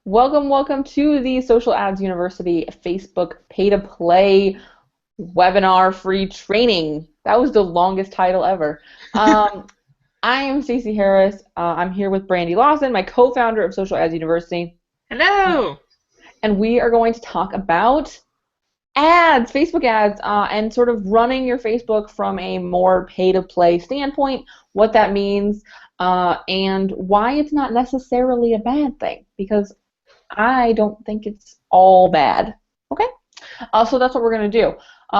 Welcome, welcome to the Social Ads University Facebook Pay to Play webinar free training. That was the longest title ever. I am Stacey Harris. I'm here with Brandy Lawson, my co-founder of Social Ads University. Hello. And we are going to talk about ads, Facebook ads, and sort of running your Facebook from a more pay-to-play standpoint, what that means, and why it's not necessarily a bad thing, because I don't think it's all bad. Okay? So that's what we're going to do.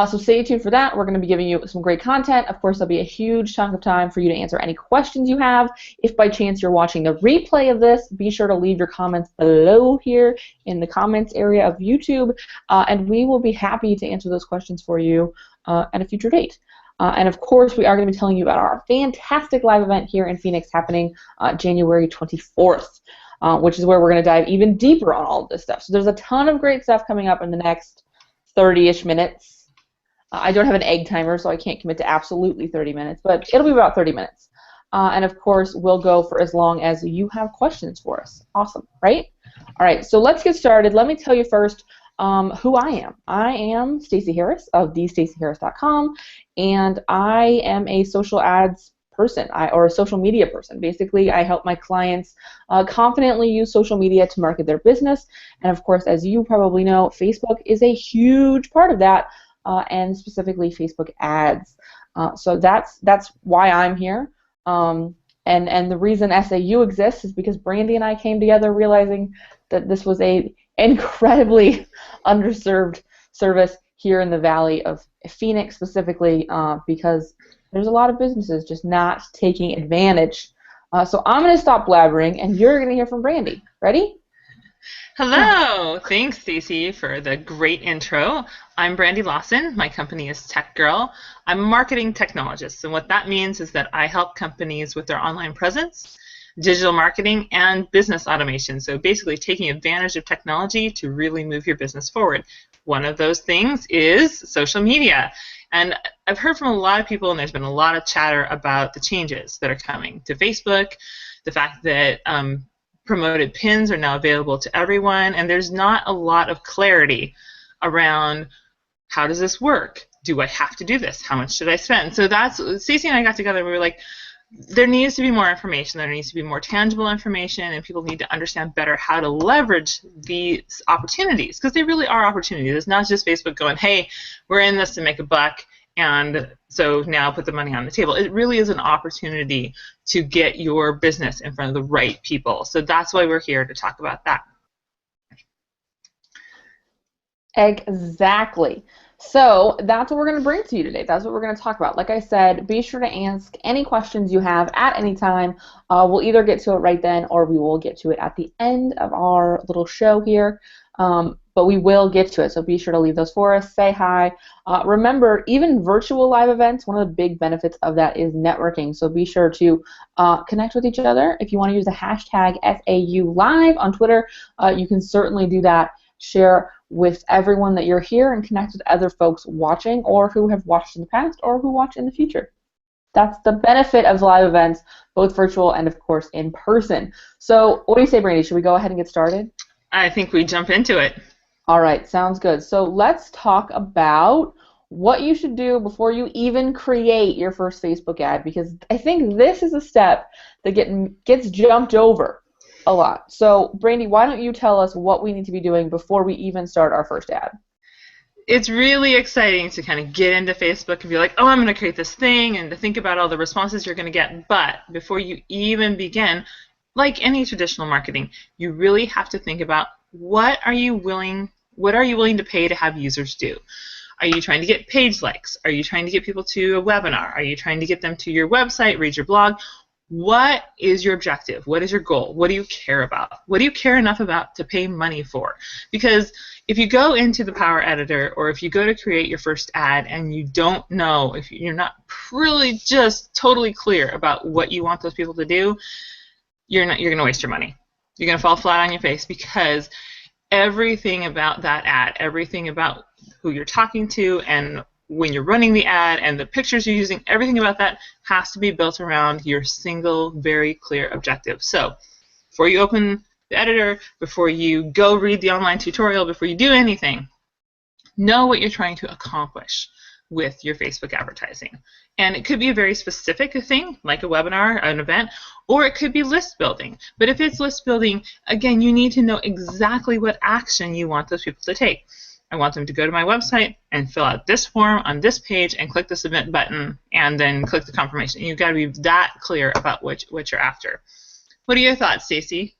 So stay tuned for that. We're going to be giving you some great content. Of course, there'll be a huge chunk of time for you to answer any questions you have. If by chance you're watching the replay of this, be sure to leave your comments below here in the comments area of YouTube, and we will be happy to answer those questions for you at a future date. And of course, we are going to be telling you about our fantastic live event here in Phoenix happening January 24th. Which is where we're going to dive even deeper on all of this stuff. So there's a ton of great stuff coming up in the next 30-ish minutes. I don't have an egg timer, so I can't commit to absolutely 30 minutes, but it'll be about 30 minutes. And of course, we'll go for as long as you have questions for us. Awesome, right? All right, so let's get started. Let me tell you first who I am. I am Stacey Harris of thestaceyharris.com, and I am a social ads person or a social media person. Basically, I help my clients confidently use social media to market their business. And of course, as you probably know, Facebook is a huge part of that, and specifically Facebook ads. So that's why I'm here. And the reason SAU exists is because Brandy and I came together realizing that this was a incredibly underserved service here in the Valley of Phoenix specifically, because there's a lot of businesses just not taking advantage. So I'm going to stop blabbering, and you're going to hear from Brandy. Ready? Hello. Thanks, Stacey, for the great intro. I'm Brandy Lawson. My company is Tech Girl. I'm a marketing technologist, and what that means is that I help companies with their online presence, digital marketing, and business automation. So basically taking advantage of technology to really move your business forward. One of those things is social media. And I've heard from a lot of people, and there's been a lot of chatter about the changes that are coming to Facebook, the fact that promoted pins are now available to everyone, and there's not a lot of clarity around how does this work? Do I have to do this? How much should I spend? So that's, Stacey and I got together and we were like, there needs to be more information, there needs to be more tangible information, and people need to understand better how to leverage these opportunities, because they really are opportunities. It's not just Facebook going, hey, we're in this to make a buck, and so now put the money on the table. It really is an opportunity to get your business in front of the right people. So that's why we're here to talk about that. Exactly. So that's what we're going to bring to you today. That's what we're going to talk about. Like I said, be sure to ask any questions you have at any time. We'll either get to it right then, or we will get to it at the end of our little show here. But we will get to it, so be sure to leave those for us. Say hi. Remember, even virtual live events, one of the big benefits of that is networking. So be sure to connect with each other. If you want to use the hashtag SAULive on Twitter, you can certainly do that. Share with everyone that you're here and connect with other folks watching, or who have watched in the past, or who watch in the future. That's the benefit of live events, both virtual and, of course, in person. So what do you say, Brandy? Should we go ahead and get started? I think we jump into it. All right, sounds good. So let's talk about what you should do before you even create your first Facebook ad, because I think this is a step that gets jumped over a lot. So, Brandy, why don't you tell us what we need to be doing before we even start our first ad? It's really exciting to kind of get into Facebook and be like, oh, I'm going to create this thing, and to think about all the responses you're going to get. But before you even begin, like any traditional marketing, you really have to think about what are you willing to pay to have users do? Are you trying to get page likes? Are you trying to get people to a webinar? Are you trying to get them to your website, read your blog? What is your objective? What is your goal? What do you care about? What do you care enough about to pay money for? Because if you go into the Power Editor, or if you go to create your first ad and you don't know, if you're not really just totally clear about what you want those people to do, you're going to waste your money. You're going to fall flat on your face, because everything about that ad, everything about who you're talking to, and when you're running the ad, and the pictures you're using, everything about that has to be built around your single, very clear objective. So before you open the editor, before you go read the online tutorial, before you do anything, know what you're trying to accomplish with your Facebook advertising. And it could be a very specific thing, like a webinar, an event, or it could be list building. But if it's list building, again, you need to know exactly what action you want those people to take. I want them to go to my website and fill out this form on this page and click the submit button and then click the confirmation. You've got to be that clear about what you're after. What are your thoughts, Stacey?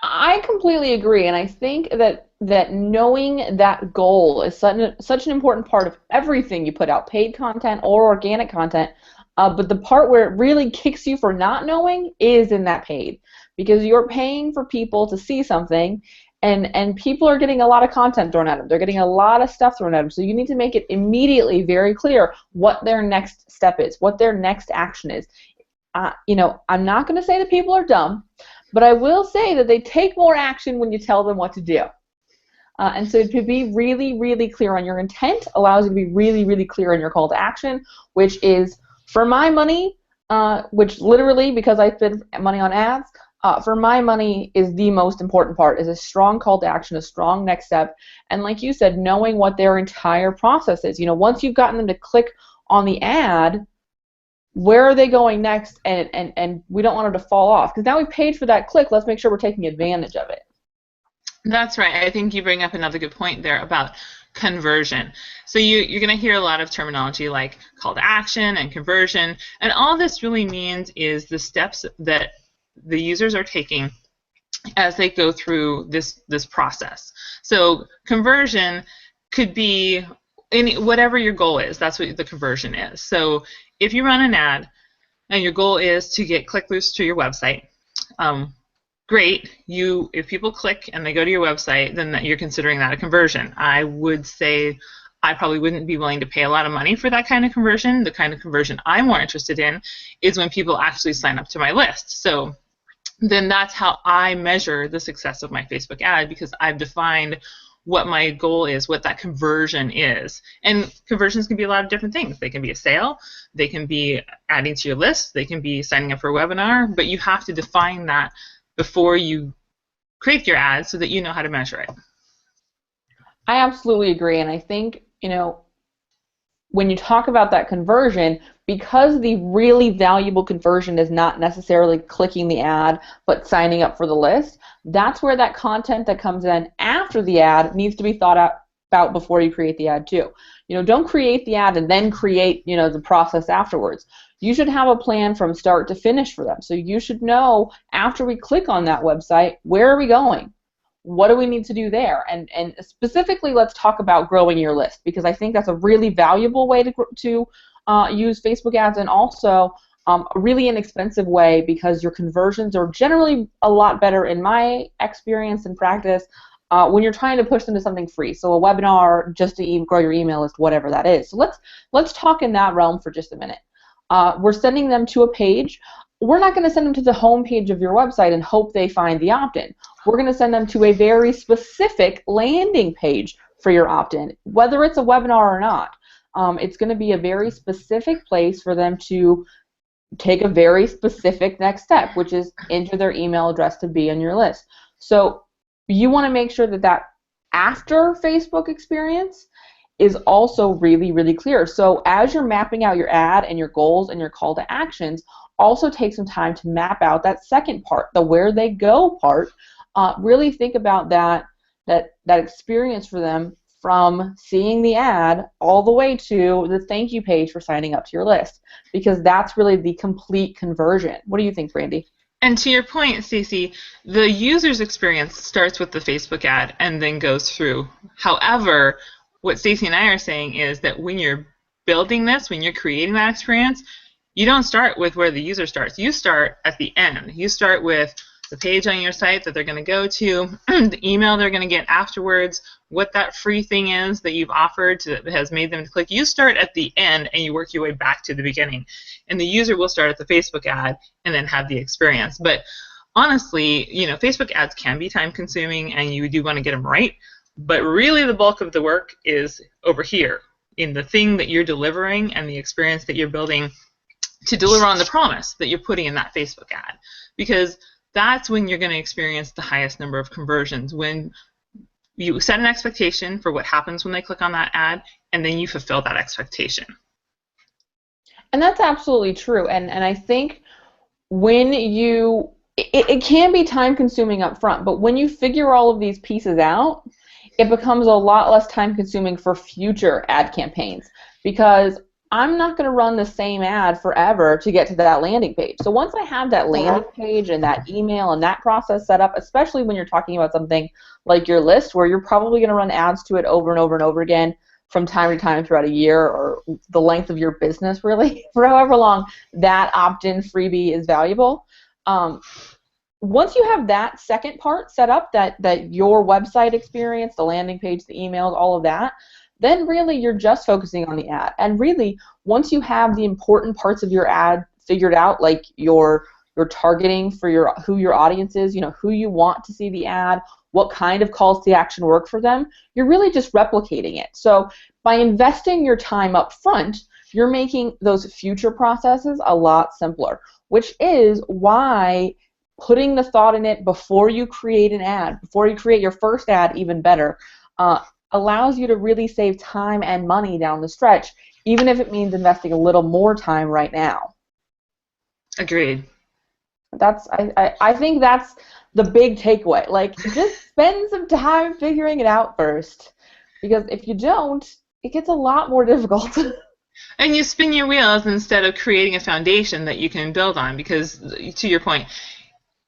I completely agree, and I think that knowing that goal is such an important part of everything you put out, paid content or organic content. But the part where it really kicks you for not knowing is in that paid, because you're paying for people to see something, and people are getting a lot of content thrown at them. They're getting a lot of stuff thrown at them. So you need to make it immediately very clear what their next step is, what their next action is. I'm not going to say that people are dumb, but I will say that they take more action when you tell them what to do. And so to be really, really clear on your intent allows you to be really, really clear on your call to action, which is, for my money, which literally, because I spend money on ads, for my money is the most important part, is a strong call to action, a strong next step, and like you said, knowing what their entire process is. Once you've gotten them to click on the ad, where are they going next? And we don't want them to fall off, because now we paid for that click. Let's make sure we're taking advantage of it. That's right. I think you bring up another good point there about conversion. So you're going to hear a lot of terminology like call to action and conversion, and all this really means is the steps that the users are taking as they go through this process. So conversion could be whatever your goal is. That's what the conversion is. So if you run an ad and your goal is to get click-throughs to your website, great. If people click and they go to your website, then you're considering that a conversion. I would say I probably wouldn't be willing to pay a lot of money for that kind of conversion. The kind of conversion I'm more interested in is when people actually sign up to my list. So then that's how I measure the success of my Facebook ad, because I've defined what my goal is, what that conversion is. And conversions can be a lot of different things. They can be a sale, they can be adding to your list, they can be signing up for a webinar, but you have to define that before you create your ad so that you know how to measure it. I absolutely agree, and I think, when you talk about that conversion, because the really valuable conversion is not necessarily clicking the ad but signing up for the list, that's where that content that comes in after the ad needs to be thought about before you create the ad too. Don't create the ad and then create, the process afterwards. You should have a plan from start to finish for them. So you should know, after we click on that website, where are we going? What do we need to do there? And specifically, let's talk about growing your list, because I think that's a really valuable way to use Facebook ads, and also a really inexpensive way, because your conversions are generally a lot better, in my experience and practice, when you're trying to push them to something free. So a webinar, just to grow your email list, whatever that is. So let's talk in that realm for just a minute. We're sending them to a page. We're not going to send them to the home page of your website and hope they find the opt-in. We're going to send them to a very specific landing page for your opt-in, whether it's a webinar or not. It's going to be a very specific place for them to take a very specific next step, which is enter their email address to be on your list. So you want to make sure that after Facebook experience is also really, really clear. So as you're mapping out your ad and your goals and your call to actions, also take some time to map out that second part, the where they go part. Really think about that experience for them, from seeing the ad all the way to the thank you page for signing up to your list, because that's really the complete conversion. What do you think, Brandy? And to your point, Stacey, the user's experience starts with the Facebook ad and then goes through. However, what Stacey and I are saying is that when you're building this, when you're creating that experience, you don't start with where the user starts. You start at the end. You start with the page on your site that they're going to go to, the email they're going to get afterwards, what that free thing is that you've offered that has made them click. You start at the end and you work your way back to the beginning. And the user will start at the Facebook ad and then have the experience. But honestly, Facebook ads can be time consuming and you do want to get them right. But really the bulk of the work is over here in the thing that you're delivering and the experience that you're building to deliver on the promise that you're putting in that Facebook ad. Because that's when you're going to experience the highest number of conversions, when you set an expectation for what happens when they click on that ad, and then you fulfill that expectation. And that's absolutely true. And I think when you, it can be time consuming up front, but when you figure all of these pieces out, it becomes a lot less time consuming for future ad campaigns, because I'm not going to run the same ad forever to get to that landing page. So once I have that landing page and that email and that process set up, especially when you're talking about something like your list, where you're probably going to run ads to it over and over and over again from time to time throughout a year, or the length of your business, really, for however long that opt-in freebie is valuable. Once you have that second part set up, that your website experience, the landing page, the emails, all of that, then really you're just focusing on the ad. And really, once you have the important parts of your ad figured out, like your targeting for who your audience is, who you want to see the ad, what kind of calls to action work for them, you're really just replicating it. So by investing your time up front, you're making those future processes a lot simpler, which is why putting the thought in it before you create an ad, before you create your first ad, even better, allows you to really save time and money down the stretch, even if it means investing a little more time right now. Agreed. I think that's the big takeaway. Like, just spend some time figuring it out first, because if you don't, it gets a lot more difficult. And you spin your wheels instead of creating a foundation that you can build on, because, to your point,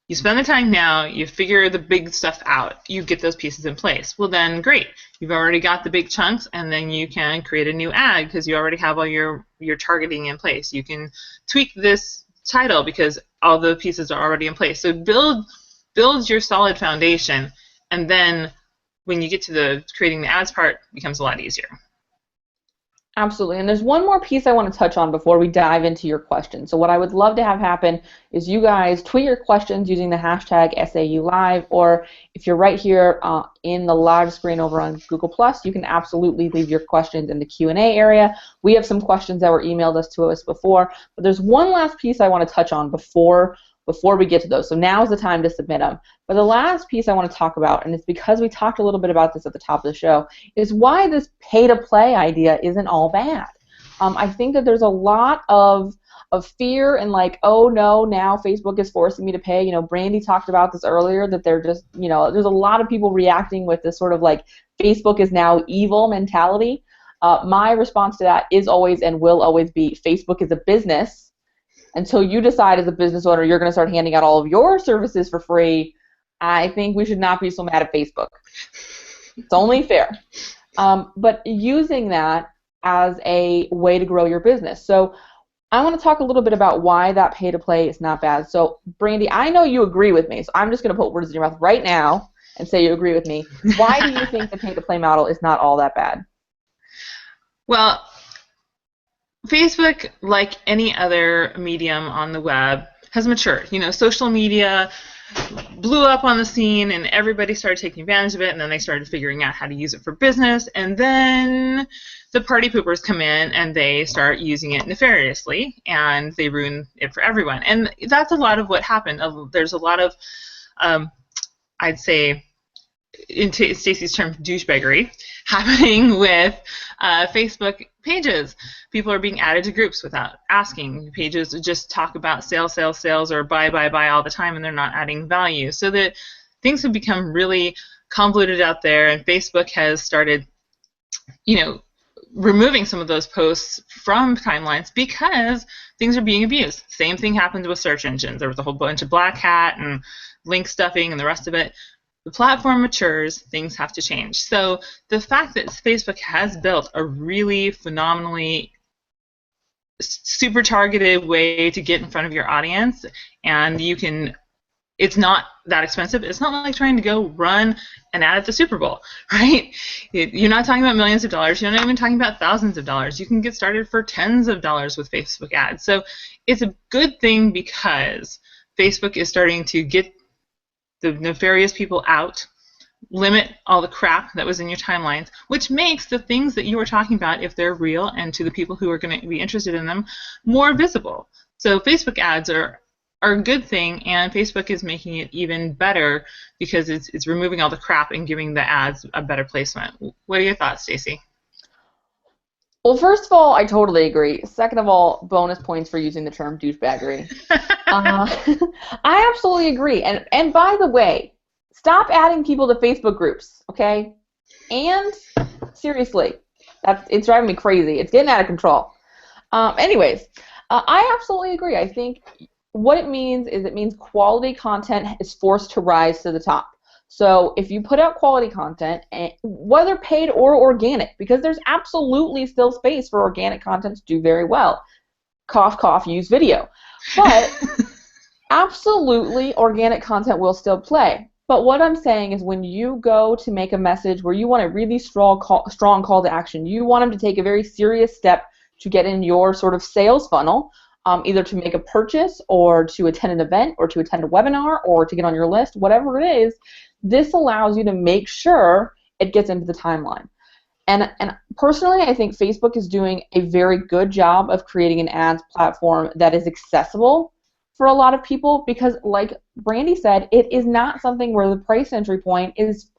you spend the time now, you figure the big stuff out, you get those pieces in place. Well, then great. You've already got the big chunks, and then you can create a new ad because you already have all your targeting in place. You can tweak this title because all the pieces are already in place. So build your solid foundation, and then when you get to the creating the ads part, it becomes a lot easier. Absolutely. And there's one more piece I want to touch on before we dive into your questions. So what I would love to have happen is you guys tweet your questions using the hashtag SAU Live, or if you're right here in the live screen over on Google+, you can absolutely leave your questions in the Q&A area. We have some questions that were emailed to us before, but there's one last piece I want to touch on before we get to those. So now's the time to submit them. But the last piece I want to talk about, and it's because we talked a little bit about this at the top of the show, is why this pay-to-play idea isn't all bad. I think that there's a lot of fear and like, oh no, now Facebook is forcing me to pay. Brandy talked about this earlier, that they're just, there's a lot of people reacting with this sort of like Facebook is now evil mentality. My response to that is always and will always be, Facebook is a business. Until you decide as a business owner you're going to start handing out all of your services for free, I think we should not be so mad at Facebook. It's only fair. But using that as a way to grow your business. So I want to talk a little bit about why that pay-to-play is not bad. So, Brandy, I know you agree with me, so I'm just going to put words in your mouth right now and say you agree with me. Why do you think the pay-to-play model is not all that bad? Well, Facebook, like any other medium on the web, has matured. Social media blew up on the scene, and everybody started taking advantage of it, and then they started figuring out how to use it for business, and then the party poopers come in, and they start using it nefariously, and they ruin it for everyone. And that's a lot of what happened. There's a lot of, I'd say, in Stacey's term, douchebaggery happening with Facebook pages. People are being added to groups without asking. Pages just talk about sales, or buy all the time, and they're not adding value. So that things have become really convoluted out there, and Facebook has started, removing some of those posts from timelines because things are being abused. Same thing happened with search engines. There was a whole bunch of black hat and link stuffing and the rest of it. The platform matures, things have to change. So the fact that Facebook has built a really phenomenally super targeted way to get in front of your audience, and it's not that expensive. It's not like trying to go run an ad at the Super Bowl, right? You're not talking about millions of dollars. You're not even talking about thousands of dollars. You can get started for tens of dollars with Facebook ads. So it's a good thing because Facebook is starting to get the nefarious people out, limit all the crap that was in your timelines, which makes the things that you were talking about, if they're real and to the people who are going to be interested in them, more visible. So Facebook ads are are a good thing, and Facebook is making it even better because it's removing all the crap and giving the ads a better placement. What are your thoughts, Stacey? Well, first of all, I totally agree. Second of all, bonus points for using the term douchebaggery. Uh, I absolutely agree. And by the way, stop adding people to Facebook groups, okay? And seriously, it's driving me crazy. It's getting out of control. Anyways, I absolutely agree. I think what it means is it means quality content is forced to rise to the top. So if you put out quality content, whether paid or organic, because there's absolutely still space for organic content to do very well. Cough, cough, use video. But absolutely organic content will still play. But what I'm saying is when you go to make a message where you want a really strong call to action, you want them to take a very serious step to get in your sort of sales funnel, either to make a purchase or to attend an event or to attend a webinar or to get on your list, whatever it is, this allows you to make sure it gets into the timeline. And personally, I think Facebook is doing a very good job of creating an ads platform that is accessible for a lot of people because, like Brandy said, it is not something where the price entry point is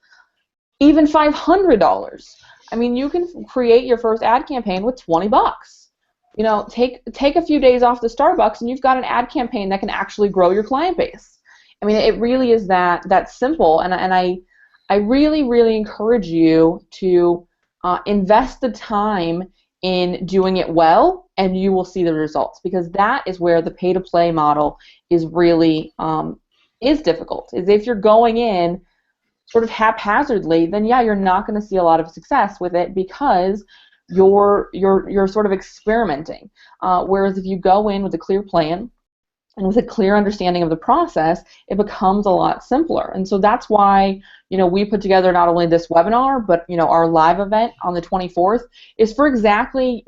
even $500. I mean, you can create your first ad campaign with $20. You know, take a few days off the Starbucks and you've got an ad campaign that can actually grow your client base. I mean, it really is that simple, and I really, really encourage you to invest the time in doing it well, and you will see the results, because that is where the pay-to-play model is really is difficult. Is if you're going in sort of haphazardly, then yeah, you're not going to see a lot of success with it because you're sort of experimenting. Whereas if you go in with a clear plan and with a clear understanding of the process, it becomes a lot simpler. And so that's why, you know, we put together not only this webinar, but, you know, our live event on the 24th is for exactly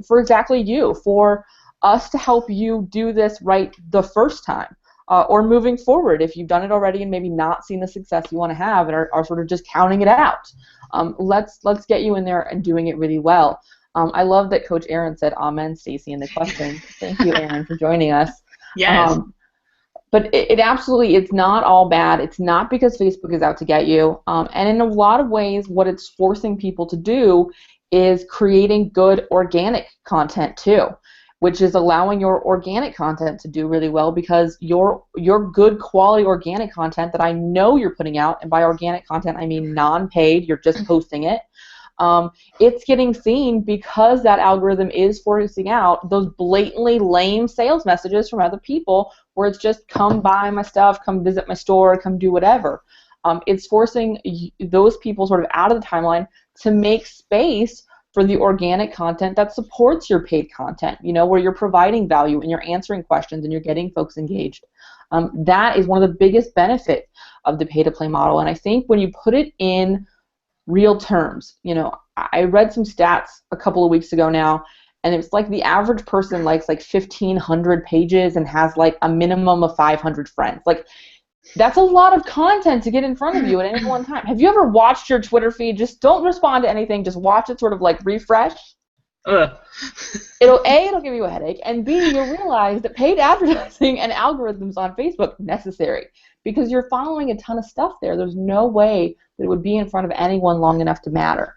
you, for us to help you do this right the first time, or moving forward if you've done it already and maybe not seen the success you want to have and are sort of just counting it out. Let's get you in there and doing it really well. I love that Coach Aaron said amen, Stacey, in the question. Thank you, Aaron, for joining us. Yes. But it absolutely, it's not all bad. It's not because Facebook is out to get you. And in a lot of ways, what it's forcing people to do is creating good organic content too, which is allowing your organic content to do really well, because your good quality organic content that I know you're putting out, and by organic content I mean non-paid, you're just posting it, it's getting seen because that algorithm is forcing out those blatantly lame sales messages from other people where it's just come buy my stuff, come visit my store, come do whatever. It's forcing those people sort of out of the timeline to make space for the organic content that supports your paid content, you know, where you're providing value and you're answering questions and you're getting folks engaged. That is one of the biggest benefits of the pay-to-play model. And I think when you put it in real terms, you know, I read some stats a couple of weeks ago now, and it's like the average person likes like 1,500 pages and has like a minimum of 500 friends. Like, that's a lot of content to get in front of you at any one time. Have you ever watched your Twitter feed? Just don't respond to anything. Just watch it sort of like refresh. It'll give you a headache, and B, you'll realize that paid advertising and algorithms on Facebook necessary, because you're following a ton of stuff there. There's no way that it would be in front of anyone long enough to matter.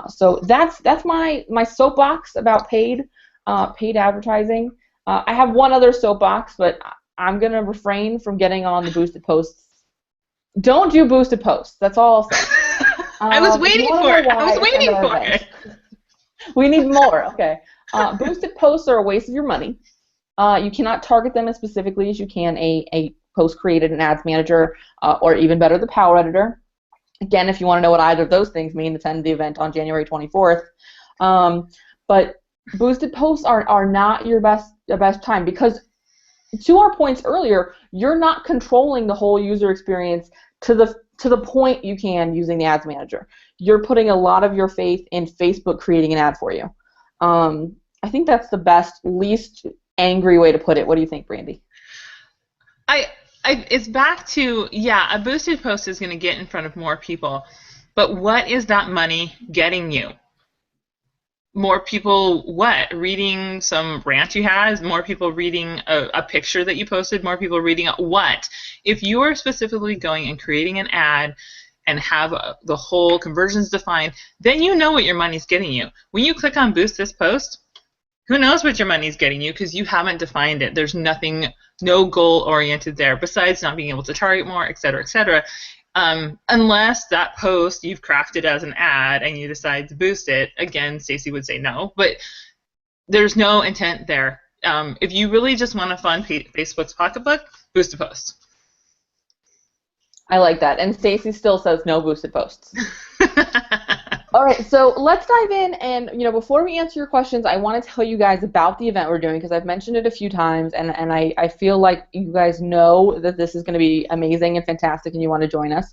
So that's my soapbox about paid advertising. I have one other soapbox, but I'm going to refrain from getting on the boosted posts. Don't do boosted posts. That's all I'll say. I was waiting for it. We need more. Okay. Boosted posts are a waste of your money. You cannot target them as specifically as you can a post created in Ads Manager, or even better, the Power Editor. Again, if you want to know what either of those things mean, attend the event on January 24th. But boosted posts are not your best time, because to our points earlier, you're not controlling the whole user experience to the point you can using the Ads Manager. You're putting a lot of your faith in Facebook creating an ad for you. I think that's the best, least angry way to put it. What do you think, Brandy? It's back to, yeah, a boosted post is going to get in front of more people, but what is that money getting you? more people reading some rant you had, more people reading a picture that you posted, more people reading what. If you are specifically going and creating an ad and have the whole conversions defined, then you know what your money's getting you. When you click on boost this post, who knows what your money's getting you because you haven't defined it. There's nothing, no goal oriented there besides not being able to target more, et cetera, et cetera. Unless that post you've crafted as an ad and you decide to boost it, again, Stacey would say no, but there's no intent there. If you really just want to fund Facebook's pocketbook, boost a post. I like that. And Stacey still says no boosted posts. All right, so let's dive in, and before we answer your questions, I want to tell you guys about the event we're doing because I've mentioned it a few times, and I feel like you guys know that this is going to be amazing and fantastic, and you want to join us.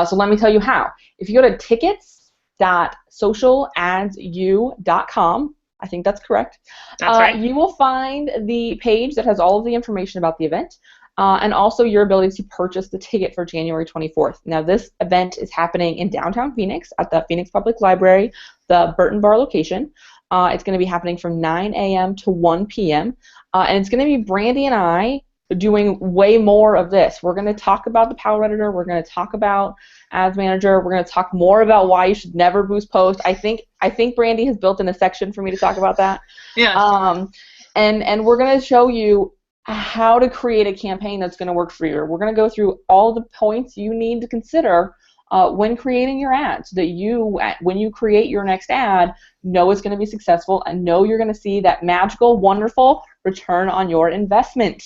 So let me tell you how. If you go to tickets.socialadsu.com, I think that's correct. That's right. You will find the page that has all of the information about the event. And also your ability to purchase the ticket for January 24th. Now, this event is happening in downtown Phoenix at the Phoenix Public Library, the Burton Bar location. It's going to be happening from 9 a.m. to 1 p.m. And it's going to be Brandy and I doing way more of this. We're going to talk about the Power Editor. We're going to talk about Ads Manager. We're going to talk more about why you should never boost post. I think Brandy has built in a section for me to talk about that. Yeah. And we're going to show you how to create a campaign that's going to work for you. We're going to go through all the points you need to consider when creating your ad so that you, when you create your next ad, know it's going to be successful and know you're going to see that magical, wonderful return on your investment.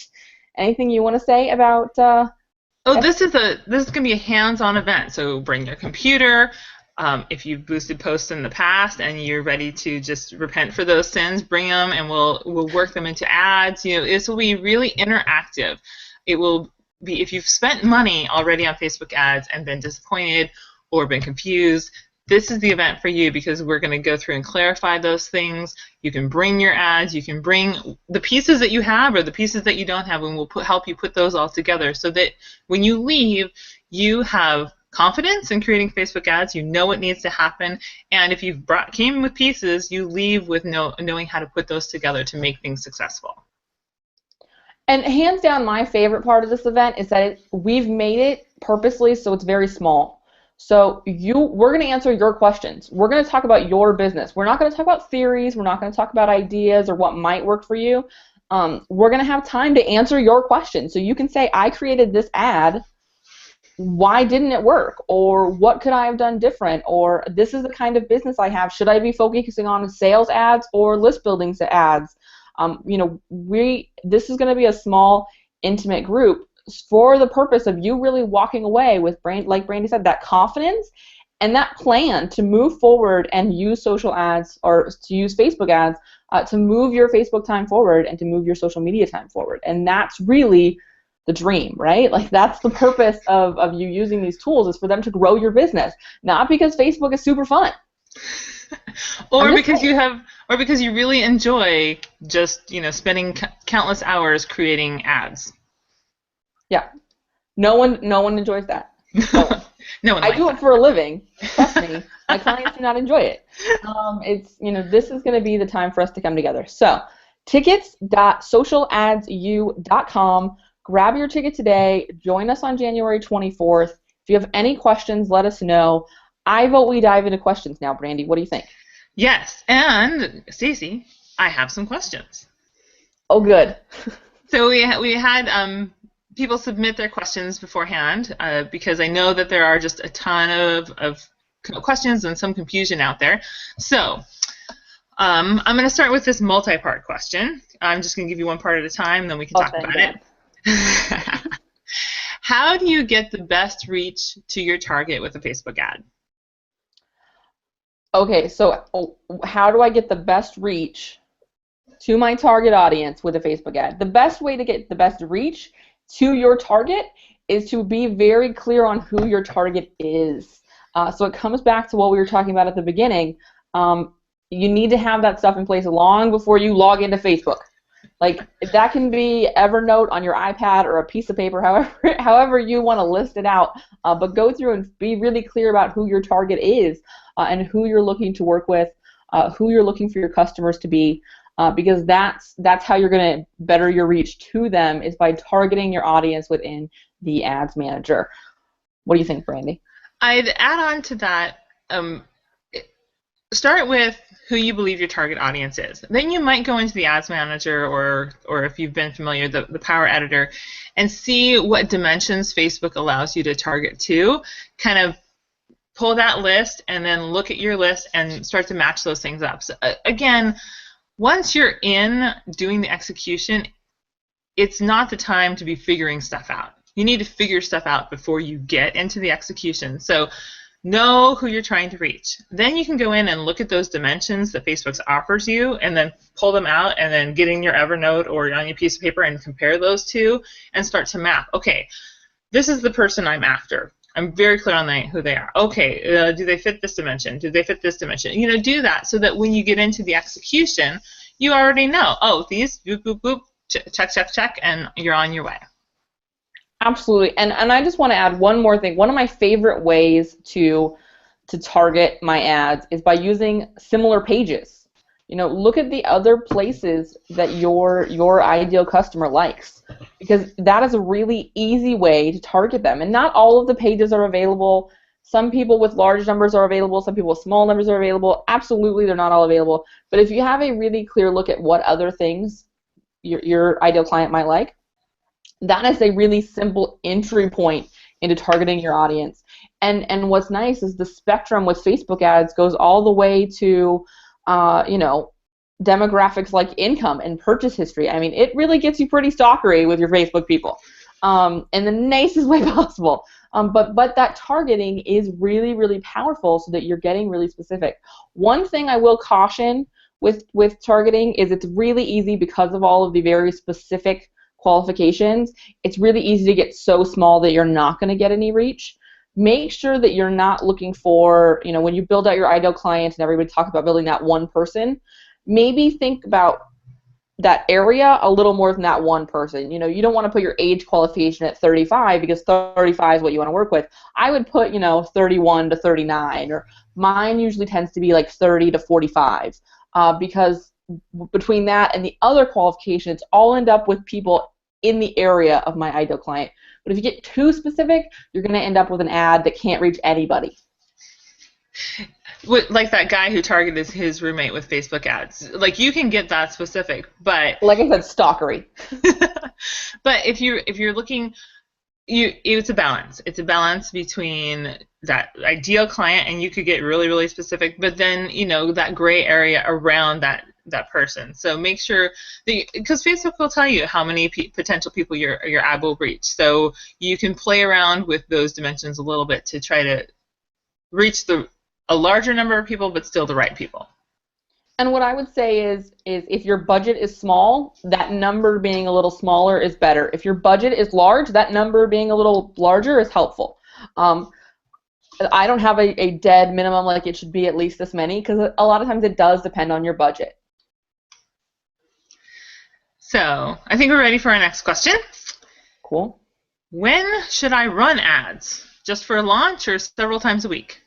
Anything you want to say about this is going to be a hands-on event, so bring your computer. If you've boosted posts in the past and you're ready to just repent for those sins, bring them and we'll work them into ads. This will be really interactive. It will be, if you've spent money already on Facebook ads and been disappointed or been confused, this is the event for you because we're going to go through and clarify those things. You can bring your ads, you can bring the pieces that you have or the pieces that you don't have, and we'll help you put those all together so that when you leave, you have confidence in creating Facebook ads, you know what needs to happen, and if you've came with pieces, you leave with knowing how to put those together to make things successful. And hands down, my favorite part of this event is that we've made it purposely so it's very small. So we're going to answer your questions. We're going to talk about your business. We're not going to talk about theories. We're not going to talk about ideas or what might work for you. We're going to have time to answer your questions. So you can say, I created this ad. Why didn't it work? Or what could I have done different? Or this is the kind of business I have. Should I be focusing on sales ads or list building ads? This is going to be a small, intimate group for the purpose of you really walking away with, like Brandy said, that confidence and that plan to move forward and use social ads or to use Facebook ads to move your Facebook time forward and to move your social media time forward. And that's really the dream, right? Like that's the purpose of you using these tools is for them to grow your business, not because Facebook is super fun. or because you really enjoy just spending countless hours creating ads. Yeah, no one enjoys that. No one. I do it for a living. Trust me, my clients do not enjoy it. This is going to be the time for us to come together. So, tickets.socialadsu.com. Grab your ticket today. Join us on January 24th. If you have any questions, let us know. I vote we dive into questions now. Brandy, what do you think? Yes, and Stacey, I have some questions. Oh, good. So we had people submit their questions beforehand because I know that there are just a ton of questions and some confusion out there. So I'm going to start with this multi-part question. I'm just going to give you one part at a time, then we can talk about it. How do you get the best reach to your target with a Facebook ad? Okay, so how do I get the best reach to my target audience with a Facebook ad? The best way to get the best reach to your target is to be very clear on who your target is. So it comes back to what we were talking about at the beginning. You need to have that stuff in place long before you log into Facebook. Like that can be Evernote on your iPad or a piece of paper, however you want to list it out. But go through and be really clear about who your target is and who you're looking to work with who you're looking for your customers to be, because that's how you're going to better your reach to them, is by targeting your audience within the ads manager. What do you think, Brandy? I'd add on to that. Start with who you believe your target audience is. Then you might go into the ads manager, or if you've been familiar, the power editor, and see what dimensions Facebook allows you to target to. Kind of pull that list and then look at your list and start to match those things up. So, again, once you're in doing the execution, it's not the time to be figuring stuff out. You need to figure stuff out before you get into the execution. So know who you're trying to reach. Then you can go in and look at those dimensions that Facebook offers you, and then pull them out, and then get in your Evernote or on your piece of paper and compare those two and start to map. Okay, this is the person I'm after. I'm very clear on who they are. Okay, do they fit this dimension? Do they fit this dimension? Do that so that when you get into the execution, you already know, oh, these, boop, boop, boop, check, check, check, and you're on your way. Absolutely. And I just want to add one more thing. One of my favorite ways to target my ads is by using similar pages. Look at the other places that your ideal customer likes, because that is a really easy way to target them. And not all of the pages are available. Some people with large numbers are available. Some people with small numbers are available. Absolutely, they're not all available. But if you have a really clear look at what other things your ideal client might like, that is a really simple entry point into targeting your audience. And what's nice is the spectrum with Facebook ads goes all the way to, demographics like income and purchase history. I mean, it really gets you pretty stalkery with your Facebook people, in the nicest way possible. But that targeting is really, really powerful, so that you're getting really specific. One thing I will caution with targeting is it's really easy, because of all of the very specific qualifications. It's really easy to get so small that you're not going to get any reach. Make sure that you're not looking for, when you build out your ideal client, and everybody talks about building that one person, maybe think about that area a little more than that one person. You don't want to put your age qualification at 35, because 35 is what you want to work with. I would put, 31 to 39, or mine usually tends to be like 30 to 45, because between that and the other qualifications, I'll end up with people in the area of my ideal client. But if you get too specific, you're going to end up with an ad that can't reach anybody. Like that guy who targeted his roommate with Facebook ads. Like, you can get that specific, but like I said, stalkery. But if you're looking, it's a balance. It's a balance between that ideal client, and you could get really, really specific, but then that gray area around that person. So make sure because Facebook will tell you how many potential people your ad will reach. So you can play around with those dimensions a little bit to try to reach a larger number of people, but still the right people. And what I would say is if your budget is small, that number being a little smaller is better. If your budget is large, that number being a little larger is helpful. I don't have a dead minimum, like it should be at least this many, because a lot of times it does depend on your budget. So I think we're ready for our next question. Cool. When should I run ads? Just for a launch, or several times a week?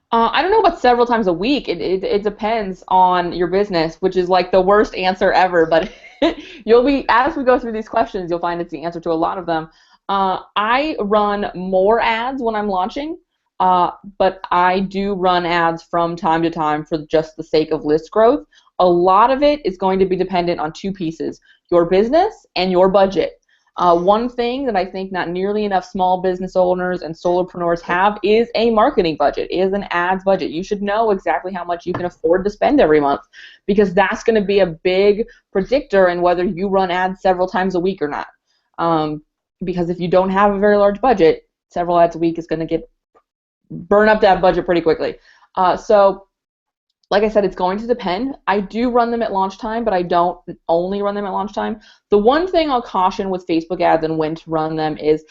I don't know about several times a week. It depends on your business, which is like the worst answer ever. But as we go through these questions, you'll find it's the answer to a lot of them. I run more ads when I'm launching, but I do run ads from time to time for just the sake of list growth. A lot of it is going to be dependent on two pieces: your business and your budget. One thing that I think not nearly enough small business owners and solopreneurs have is a marketing budget, is an ads budget. You should know exactly how much you can afford to spend every month, because that's going to be a big predictor in whether you run ads several times a week or not. Because if you don't have a very large budget, several ads a week is going to burn up that budget pretty quickly. So like I said, it's going to depend. I do run them at launch time, but I don't only run them at launch time. The one thing I'll caution with Facebook ads and when to run them is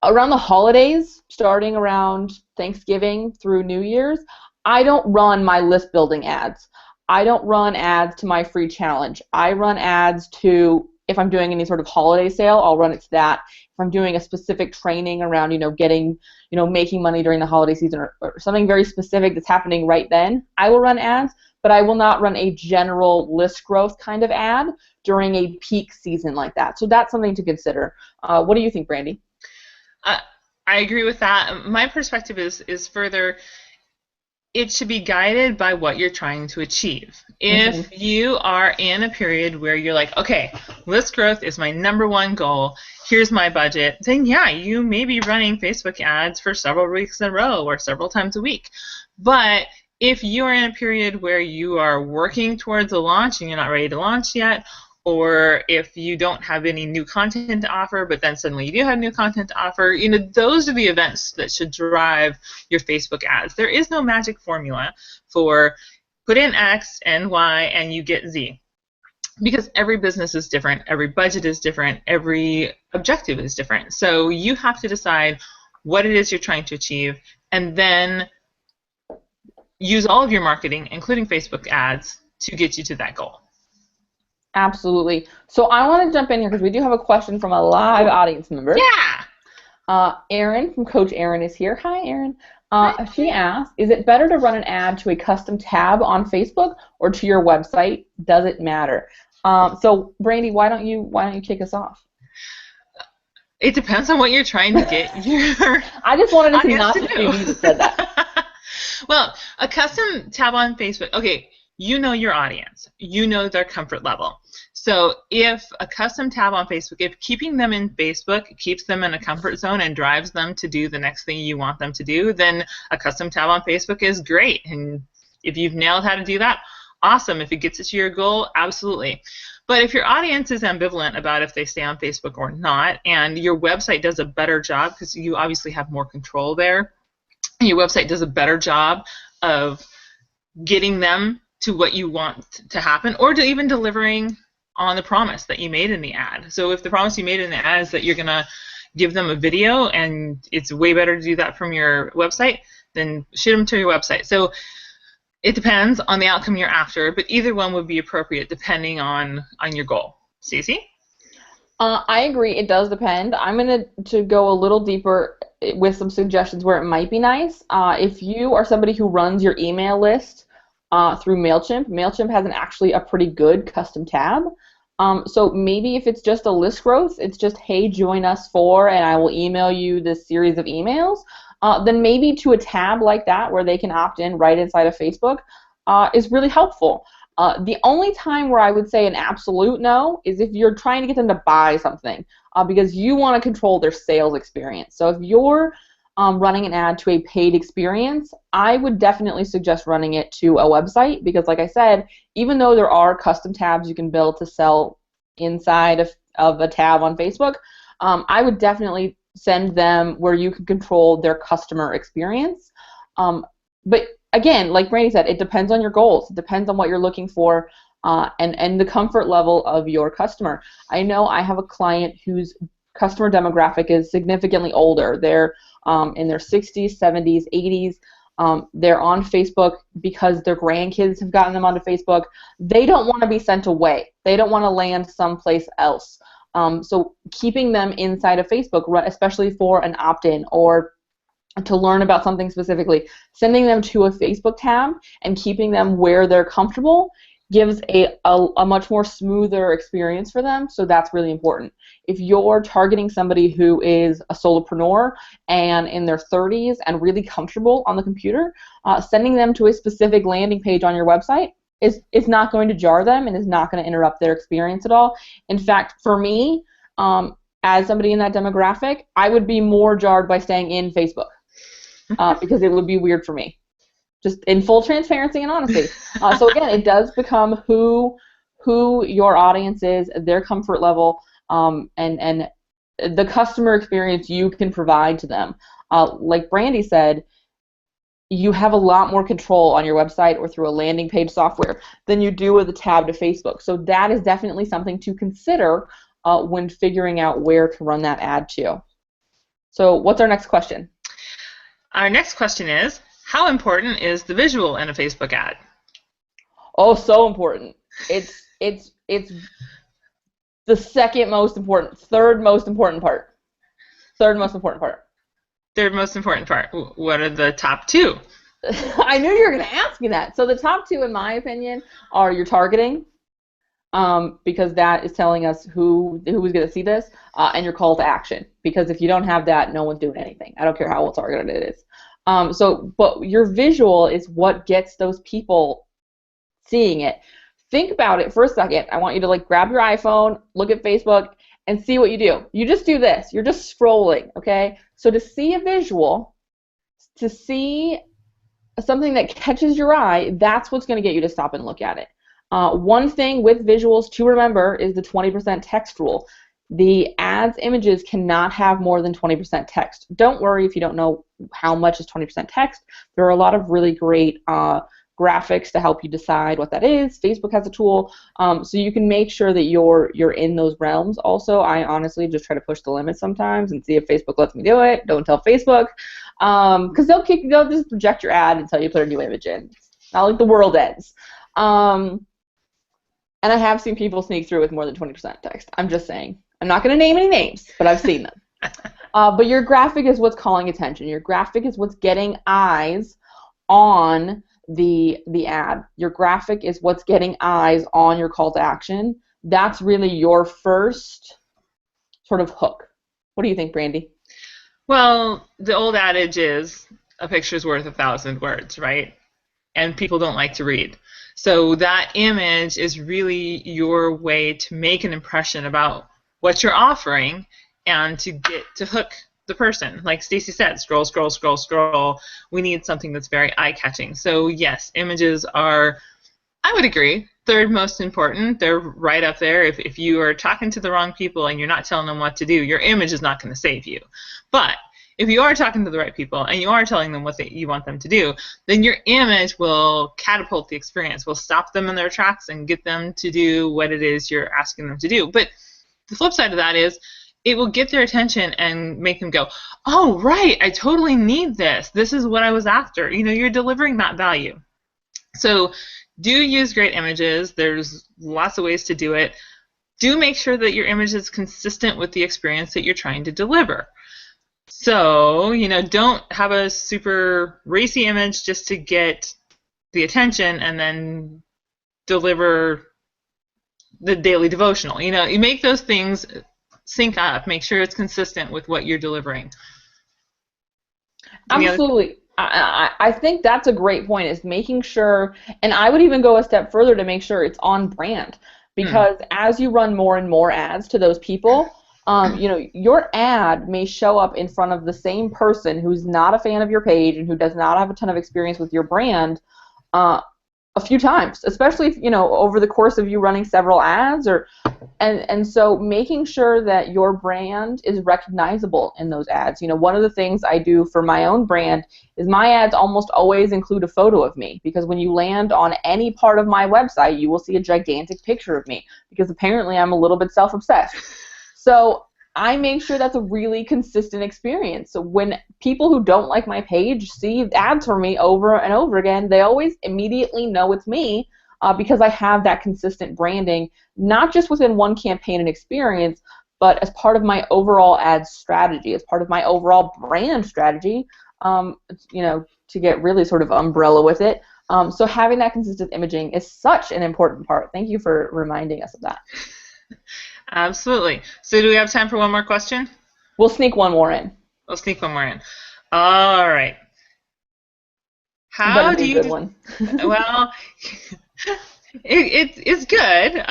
around the holidays, starting around Thanksgiving through New Year's, I don't run my list building ads. I don't run ads to my free challenge. I run ads to if I'm doing any sort of holiday sale, I'll run it to that. If I'm doing a specific training around, getting, making money during the holiday season or something very specific that's happening right then, I will run ads, but I will not run a general list growth kind of ad during a peak season like that. So that's something to consider. What do you think, Brandy? I agree with that. My perspective is further, it should be guided by what you're trying to achieve. If you are in a period where you're like, okay, list growth is my number one goal, here's my budget, then yeah, you may be running Facebook ads for several weeks in a row or several times a week. But if you are in a period where you are working towards a launch and you're not ready to launch yet, or if you don't have any new content to offer, but then suddenly you do have new content to offer, those are the events that should drive your Facebook ads. There is no magic formula for put in X and Y and you get Z. Because every business is different, every budget is different, every objective is different. So you have to decide what it is you're trying to achieve and then use all of your marketing, including Facebook ads, to get you to that goal. Absolutely. So I want to jump in here because we do have a question from a live audience member. Yeah. Erin from Coach Erin is here. Hi, Erin. She asked, is it better to run an ad to a custom tab on Facebook or to your website? Does it matter? So Brandy, why don't you kick us off? It depends on what you're trying to get your I just wanted to not be me that said that. Well, a custom tab on Facebook, okay, you know your audience. You know their comfort level. So if a custom tab on Facebook, if keeping them in Facebook keeps them in a comfort zone and drives them to do the next thing you want them to do, then a custom tab on Facebook is great. And if you've nailed how to do that, awesome. If it gets it to your goal, absolutely. But if your audience is ambivalent about if they stay on Facebook or not, and your website does a better job, because you obviously have more control there, and your website does a better job of getting them to what you want to happen, or to even delivering on the promise that you made in the ad. So if the promise you made in the ad is that you're going to give them a video and it's way better to do that from your website, then shoot them to your website. So it depends on the outcome you're after, but either one would be appropriate depending on your goal. Stacey? I agree. It does depend. I'm going to go a little deeper with some suggestions where it might be nice. If you are somebody who runs your email list through MailChimp, MailChimp has actually a pretty good custom tab. So maybe if it's just a list growth, it's just, hey, join us for, and I will email you this series of emails. Then maybe to a tab like that where they can opt in right inside of Facebook is really helpful. The only time where I would say an absolute no is if you're trying to get them to buy something because you want to control their sales experience. So if you're running an ad to a paid experience, I would definitely suggest running it to a website because, like I said, even though there are custom tabs you can build to sell inside of a tab on Facebook, I would definitely send them where you can control their customer experience. But again, like Brandy said, it depends on your goals. It depends on what you're looking for and the comfort level of your customer. I know I have a client whose customer demographic is significantly older. They're in their 60s, 70s, 80s. They're on Facebook because their grandkids have gotten them onto Facebook. They don't want to be sent away. They don't want to land someplace else. So keeping them inside of Facebook, especially for an opt-in or to learn about something specifically, sending them to a Facebook tab and keeping them where they're comfortable gives a much more smoother experience for them, so that's really important. If you're targeting somebody who is a solopreneur and in their 30s and really comfortable on the computer, sending them to a specific landing page on your website is not going to jar them and is not going to interrupt their experience at all. In fact, for me, as somebody in that demographic, I would be more jarred by staying in Facebook because it would be weird for me. Just in full transparency and honesty. So again, it does become who your audience is, their comfort level, and the customer experience you can provide to them. Like Brandy said, you have a lot more control on your website or through a landing page software than you do with a tab to Facebook. So that is definitely something to consider when figuring out where to run that ad to. So what's our next question? Our next question is, how important is the visual in a Facebook ad? Oh, so important. It's The second most important, third most important part. Third most important part. Third most important part. What are the top two? I knew you were going to ask me that. So the top two, in my opinion, are your targeting, because that is telling us who is going to see this, and your call to action. Because if you don't have that, no one's doing anything. I don't care how well targeted it is. But your visual is what gets those people seeing it. Think about it for a second. I want you to like grab your iPhone, look at Facebook, and see what you do. You just do this. You're just scrolling, okay? So to see a visual, to see something that catches your eye, that's what's going to get you to stop and look at it. One thing with visuals to remember is the 20% text rule. The ads images cannot have more than 20% text. Don't worry if you don't know how much is 20% text. There are a lot of really great graphics to help you decide what that is. Facebook has a tool, so you can make sure that you're in those realms. Also, I honestly just try to push the limits sometimes and see if Facebook lets me do it. Don't tell Facebook, because they'll just reject your ad until you put a new image in. It's not like the world ends. And I have seen people sneak through with more than 20% text. I'm just saying. I'm not going to name any names, but I've seen them. But your graphic is what's calling attention. Your graphic is what's getting eyes on the ad. Your graphic is what's getting eyes on your call to action. That's really your first sort of hook. What do you think, Brandy? Well, the old adage is a picture's worth 1,000 words, right? And people don't like to read. So that image is really your way to make an impression about what you're offering and to get to hook the person. Like Stacey said, scroll, scroll, scroll, scroll. We need something that's very eye-catching. So yes, images are, I would agree, third most important. They're right up there. If you are talking to the wrong people and you're not telling them what to do, your image is not going to save you. But if you are talking to the right people and you are telling them what you want them to do, then your image will catapult the experience, will stop them in their tracks and get them to do what it is you're asking them to do. But the flip side of that is it will get their attention and make them go, oh, right, I totally need this. This is what I was after. You know, you're delivering that value. So do use great images. There's lots of ways to do it. Do make sure that your image is consistent with the experience that you're trying to deliver. So, you know, don't have a super racy image just to get the attention and then deliver the daily devotional. You know, you make those things sync up. Make sure it's consistent with what you're delivering. Absolutely. I think that's a great point, is making sure, and I would even go a step further to make sure it's on brand, because as you run more and more ads to those people, you know, your ad may show up in front of the same person who's not a fan of your page and who does not have a ton of experience with your brand a few times, especially if, you know, over the course of you running several ads, and so making sure that your brand is recognizable in those ads. You know, one of the things I do for my own brand is my ads almost always include a photo of me, because when you land on any part of my website, you will see a gigantic picture of me, because apparently I'm a little bit self-obsessed. So I make sure that's a really consistent experience. So when people who don't like my page see ads from me over and over again, they always immediately know it's me, because I have that consistent branding, not just within one campaign and experience, but as part of my overall ad strategy, as part of my overall brand strategy, you know, to get really sort of umbrella with it. So having that consistent imaging is such an important part. Thank you for reminding us of that. Absolutely. So do we have time for one more question? We'll sneak one more in. We'll sneak one more in. All right. How do you? One. Well, it's good.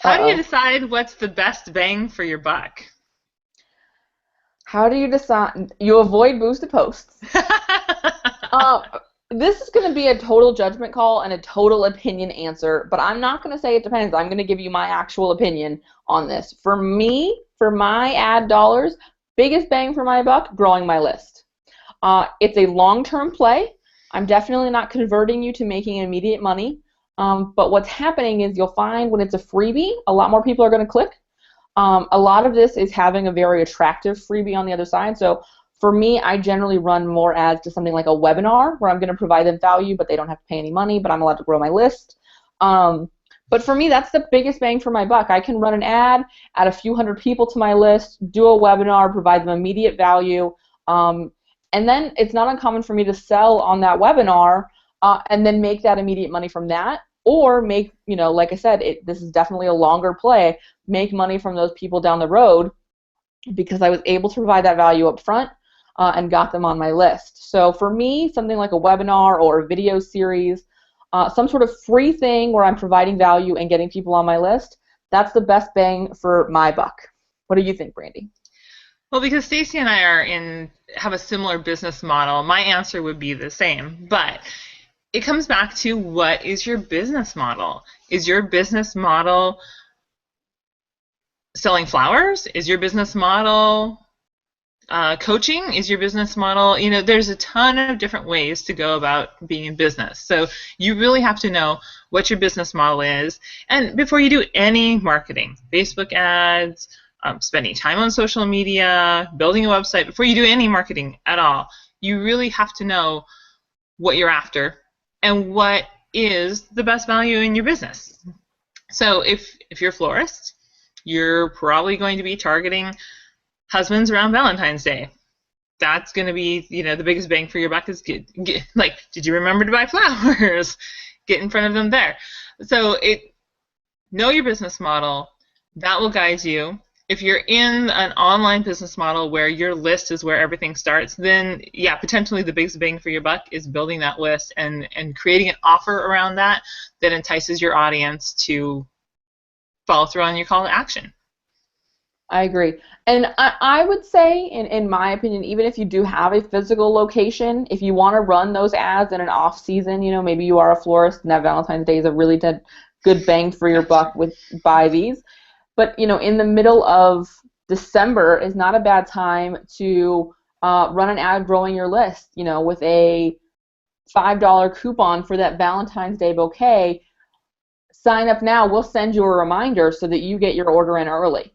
How do you decide what's the best bang for your buck? How do you decide? You avoid boosted posts. This is going to be a total judgment call and a total opinion answer, but I'm not going to say it depends. I'm going to give you my actual opinion on this. For me, for my ad dollars, biggest bang for my buck, growing my list. It's a long-term play. I'm definitely not converting you to making immediate money, but what's happening is you'll find when it's a freebie, a lot more people are going to click. A lot of this is having a very attractive freebie on the other side. So for me, I generally run more ads to something like a webinar where I'm going to provide them value, but they don't have to pay any money, but I'm allowed to grow my list. But for me, that's the biggest bang for my buck. I can run an ad, add a few hundred people to my list, do a webinar, provide them immediate value, and then it's not uncommon for me to sell on that webinar and then make that immediate money from that, or make, like I said, this is definitely a longer play, make money from those people down the road because I was able to provide that value up front and got them on my list. So for me, something like a webinar or a video series, some sort of free thing where I'm providing value and getting people on my list, that's the best bang for my buck. What do you think, Brandy? Well, because Stacey and I have a similar business model, my answer would be the same. But it comes back to, what is your business model? Is your business model selling flowers? Is your business model coaching? Is your business model, there's a ton of different ways to go about being in business. So you really have to know what your business model is. And before you do any marketing, Facebook ads, spending time on social media, building a website, before you do any marketing at all, you really have to know what you're after and what is the best value in your business. So if you're a florist, you're probably going to be targeting husbands around Valentine's Day. That's going to be, the biggest bang for your buck is did you remember to buy flowers? Get in front of them there. So know your business model. That will guide you. If you're in an online business model where your list is where everything starts, then yeah, potentially the biggest bang for your buck is building that list and creating an offer around that entices your audience to follow through on your call to action. I agree. And I would say, in my opinion, even if you do have a physical location, if you want to run those ads in an off season, maybe you are a florist and that Valentine's Day is a really good bang for your buck buy these. But, in the middle of December is not a bad time to run an ad growing your list, with a $5 coupon for that Valentine's Day bouquet. Sign up now. We'll send you a reminder so that you get your order in early.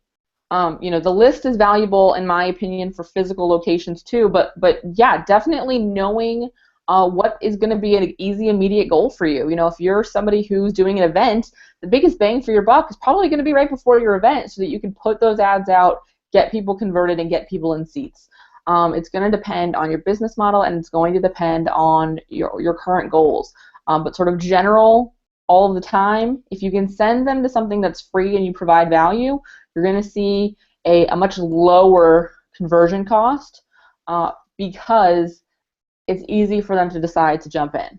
The list is valuable, in my opinion, for physical locations too. But yeah, definitely knowing what is going to be an easy, immediate goal for you. If you're somebody who's doing an event, the biggest bang for your buck is probably going to be right before your event, so that you can put those ads out, get people converted, and get people in seats. It's going to depend on your business model, and it's going to depend on your current goals. But sort of general, all of the time, if you can send them to something that's free and you provide value, you're going to see a much lower conversion cost because it's easy for them to decide to jump in.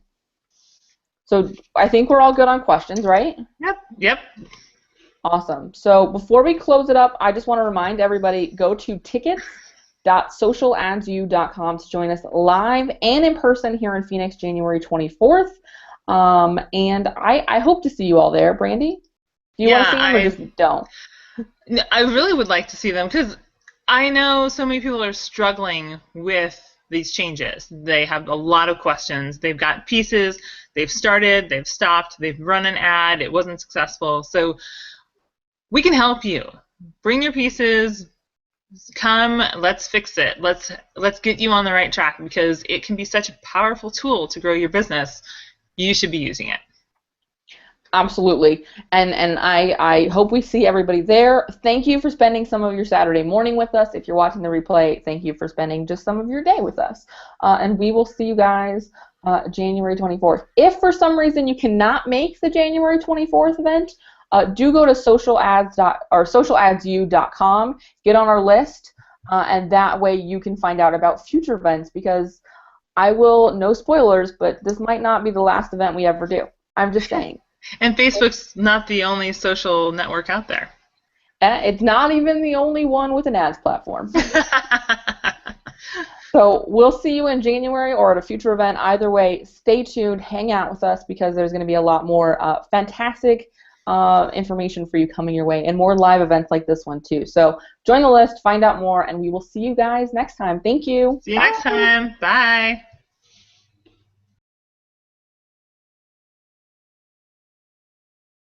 So I think we're all good on questions, right? Yep. Awesome. So before we close it up, I just want to remind everybody, go to tickets.socialadsU.com to join us live and in person here in Phoenix, January 24th. And I hope to see you all there. Brandy, do you want to see them or just don't? I really would like to see them, because I know so many people are struggling with these changes. They have a lot of questions. They've got pieces. They've started. They've stopped. They've run an ad. It wasn't successful. So we can help you. Bring your pieces. Come. Let's fix it. Let's get you on the right track, because it can be such a powerful tool to grow your business. You should be using it. Absolutely. And I hope we see everybody there. Thank you for spending some of your Saturday morning with us. If you're watching the replay, thank you for spending just some of your day with us. And we will see you guys January 24th. If for some reason you cannot make the January 24th event, do go to socialadsu.com, get on our list, and that way you can find out about future events, because I will, no spoilers, but this might not be the last event we ever do. I'm just saying. And Facebook's not the only social network out there. It's not even the only one with an ads platform. So we'll see you in January or at a future event. Either way, stay tuned, hang out with us, because there's going to be a lot more fantastic information for you coming your way, and more live events like this one too. So join the list, find out more, and we will see you guys next time. Thank you. See you next time. Bye.